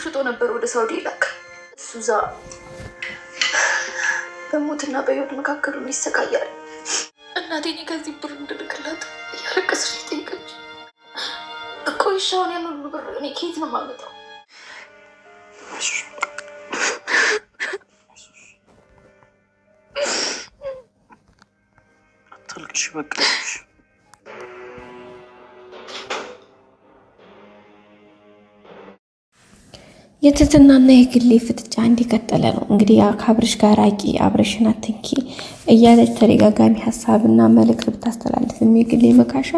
ሽጦ ነበር ወደ ሳውዲ ላክ። እሱ እዛ በሞትና በህይወት መካከል ይሰቃያል። እናቴ እኔ ከዚህ ብር እንድልክላት እያለቀሰች ጠይቀች። እኮ ይሻውን ያን ሁሉ ብር እኔ ከየት ነው የማመጣው? አታልቅሽ በቃ። የትትናና የግሌ ፍጥጫ እንደቀጠለ ነው። እንግዲህ ከአብርሽ ጋር ራቂ፣ አብርሽን አትንኪ እያለች ተደጋጋሚ ሀሳብና መልእክት ብታስተላልፍም የግሌ መካሻ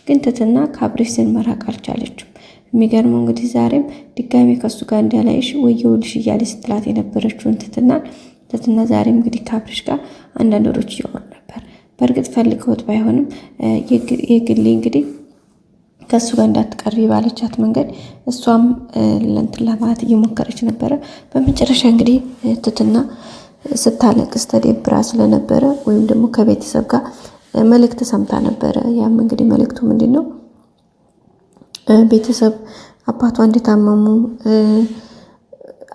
ግን ትትና ከአብርሽ ዘንድ መራቅ አልቻለችም። የሚገርመው እንግዲህ ዛሬም ድጋሚ ከሱ ጋር እንዳላይሽ ወየውልሽ እያለች ስትላት የነበረችውን ትትና ዛሬም እንግዲህ ከአብርሽ ጋር አንዳንድ ወሮች እያወሩ ነበር። በእርግጥ ፈልገውት ባይሆንም የግሌ እንግዲህ ከሱ ጋር እንዳትቀርቢ ባለቻት መንገድ እሷም ለእንትን ለማለት እየሞከረች ነበረ። በመጨረሻ እንግዲህ ትትና ስታለቅስ ተደብራ ስለነበረ ወይም ደግሞ ከቤተሰብ ጋር መልእክት ሰምታ ነበረ። ያም እንግዲህ መልእክቱ ምንድን ነው? ቤተሰብ አባቷ እንደታመሙ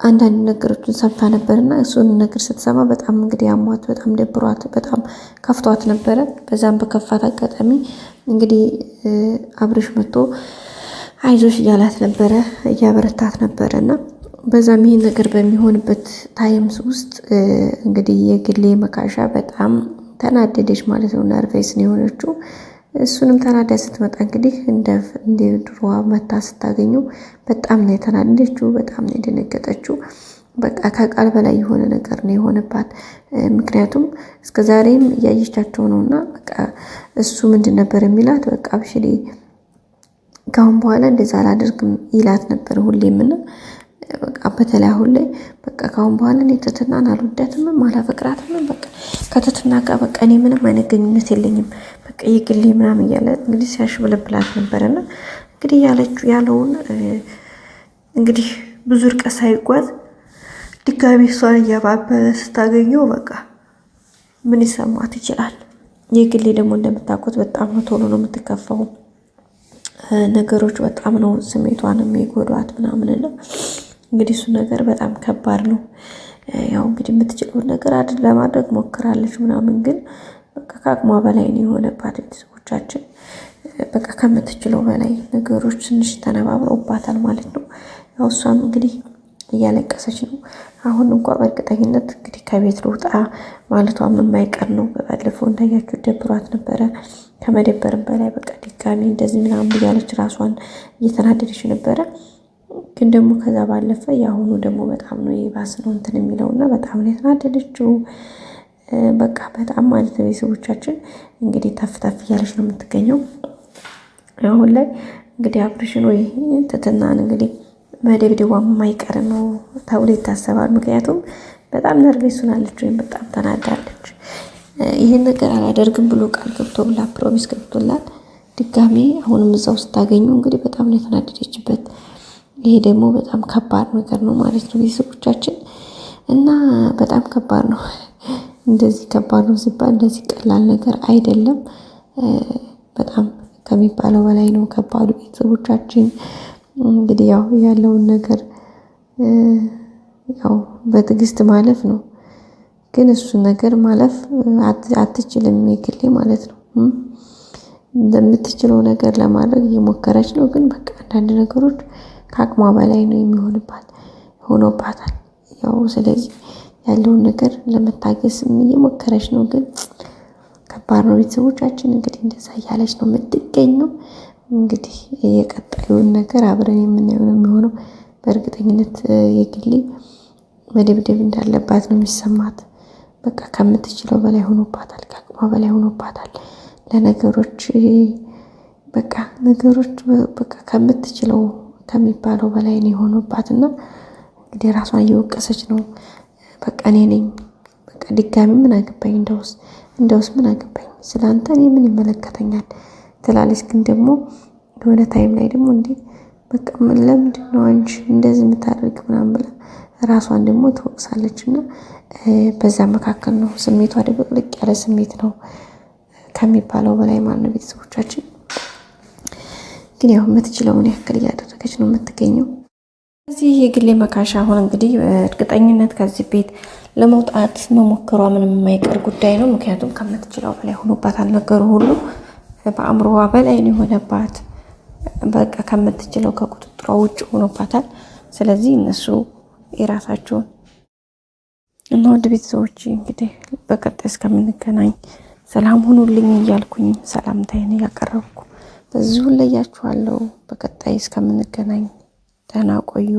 አንዳንድ ነገሮችን ሰምታ ነበርና እሱን ነገር ስትሰማ በጣም እንግዲህ አሟት፣ በጣም ደብሯት፣ በጣም ከፍቷት ነበረ። በዛም በከፋት አጋጣሚ እንግዲህ አብርሽ መጥቶ አይዞሽ እያላት ነበረ፣ እያበረታት ነበረ እና በዛም ይሄን ነገር በሚሆንበት ታይምስ ውስጥ እንግዲህ የግሌ መካሻ በጣም ተናደደች ማለት ነው። ነርቬስ ነው የሆነችው። እሱንም ተናዳ ስትመጣ እንግዲህ እንደ ድሮዋ መታ ስታገኘው በጣም ነው የተናደደችው፣ በጣም ነው የደነገጠችው። በቃ ከቃል በላይ የሆነ ነገር ነው የሆነባት። ምክንያቱም እስከ ዛሬም እያየቻቸው ነው እና በቃ እሱ ምንድን ነበር የሚላት? በቃ አብሽሪ ካሁን በኋላ እንደዛ አላደርግም ይላት ነበር ሁሌም። እና በቃ በተለይ አሁን ላይ በቃ ካሁን በኋላ እኔ ትትናን አልወዳትምም አላፈቅራትምም፣ በቃ ከትትና ጋር በቃ እኔ ምንም አይነት ግንኙነት የለኝም፣ በቃ የግሌ ምናምን እያለ እንግዲህ ሲያሽብልብላት ነበረና እንግዲህ ያለውን እንግዲህ ብዙ ርቀት ሳይጓዝ ድጋሚ እሷን እያባበለ ስታገኘው በቃ ምን ይሰማት ይችላል? የግሌ ደግሞ እንደምታውቁት በጣም ነው ቶሎ ነው የምትከፋው። ነገሮች በጣም ነው ስሜቷን የሚጎዷት ምናምንና እንግዲህ እሱ ነገር በጣም ከባድ ነው። ያው እንግዲህ የምትችለውን ነገር ለማድረግ ሞክራለች ምናምን፣ ግን በቃ ከአቅሟ በላይ ነው የሆነባት። ቤተሰቦቻችን በቃ ከምትችለው በላይ ነገሮች ትንሽ ተነባብረውባታል ማለት ነው። ያው እሷም እንግዲህ እያለቀሰች ነው። አሁን እንኳ በእርግጠኝነት እንግዲህ ከቤት ልውጣ ማለቷም የማይቀር ነው። ባለፈው እንዳያችሁ ደብሯት ነበረ። ከመደበርም በላይ በቃ ድጋሚ እንደዚህ ምናምን እያለች ራሷን እየተናደደች ነበረ። ግን ደግሞ ከዛ ባለፈ የአሁኑ ደግሞ በጣም ነው የባስ ነው እንትን የሚለው እና በጣም ነው የተናደደችው። በቃ በጣም ማለት ነው። ቤተሰቦቻችን እንግዲህ ተፍ እያለች ነው የምትገኘው አሁን ላይ። እንግዲህ አብርሽን ወይ ትትናን እንግዲህ መደብደቧ የማይቀር ነው ተብሎ ይታሰባል። ምክንያቱም በጣም ነርቬስ ሆናለች ወይም በጣም ተናዳለች። ይህን ነገር አላደርግም ብሎ ቃል ገብቶላት ፕሮሚስ ገብቶላት ድጋሜ አሁንም እዛው ስታገኙ እንግዲህ በጣም ነው የተናደደችበት። ይሄ ደግሞ በጣም ከባድ ነገር ነው ማለት ነው ቤተሰቦቻችን፣ እና በጣም ከባድ ነው። እንደዚህ ከባድ ነው ሲባል እንደዚህ ቀላል ነገር አይደለም። በጣም ከሚባለው በላይ ነው ከባዱ ቤተሰቦቻችን። እንግዲህ ያው ያለውን ነገር ያው በትዕግስት ማለፍ ነው። ግን እሱን ነገር ማለፍ አትችልም የግሌ ማለት ነው። እንደምትችለው ነገር ለማድረግ እየሞከረች ነው። ግን በቃ አንዳንድ ነገሮች ከአቅሟ በላይ ነው ሆኖባታል። ያው ስለዚህ ያለውን ነገር ለመታገስም እየሞከረች ነው። ግን ከባድ ነው ቤተሰቦቻችን። እንግዲህ እንደዛ እያለች ነው የምትገኘው። እንግዲህ የቀጣዩን ነገር አብረን የምናየው ነው የሚሆነው። በእርግጠኝነት የግሌ መደብደብ እንዳለባት ነው የሚሰማት። በቃ ከምትችለው በላይ ሆኖባታል፣ ከአቅሟ በላይ ሆኖባታል። ለነገሮች በቃ ነገሮች በቃ ከምትችለው ከሚባለው በላይ ነው የሆኑባት እና እንግዲህ ራሷን እየወቀሰች ነው። በቃ እኔ ነኝ በቃ ድጋሚ ምን አገባኝ፣ እንደውስ ምን አገባኝ ስለአንተ እኔ ምን ይመለከተኛል ትላለች። ግን ደግሞ የሆነ ታይም ላይ ደግሞ እንዴ በቃ ለምንድን ነው አንቺ እንደዚህ የምታደርግ ምናምን ብላ ራሷን ደግሞ ትወቅሳለች። እና በዛ መካከል ነው ስሜቷ ድብልቅ ያለ ስሜት ነው ከሚባለው በላይ ማለት ነው ቤተሰቦቻችን። ግን ያው የምትችለውን ያክል እያደረገች ነው የምትገኘው። እዚህ ስለዚህ የግሌ መካሻ አሁን እንግዲህ እርግጠኝነት ከዚህ ቤት ለመውጣት መሞከሯ ምንም የማይቀር ጉዳይ ነው። ምክንያቱም ከምትችለው በላይ ሆኖባታል። ነገሩ ሁሉ በአእምሮዋ በላይ ነው የሆነባት። በቃ ከምትችለው ከቁጥጥሯ ውጭ ሆኖባታል። ስለዚህ እነሱ የራሳቸውን እና ወደ ቤተሰቦች እንግዲህ በቀጣይ እስከምንገናኝ ሰላም ሁኑልኝ እያልኩኝ ሰላምታዬን እያቀረብኩ በዚሁ ለያችኋለሁ። በቀጣይ እስከምንገናኝ ደህና ቆዩ።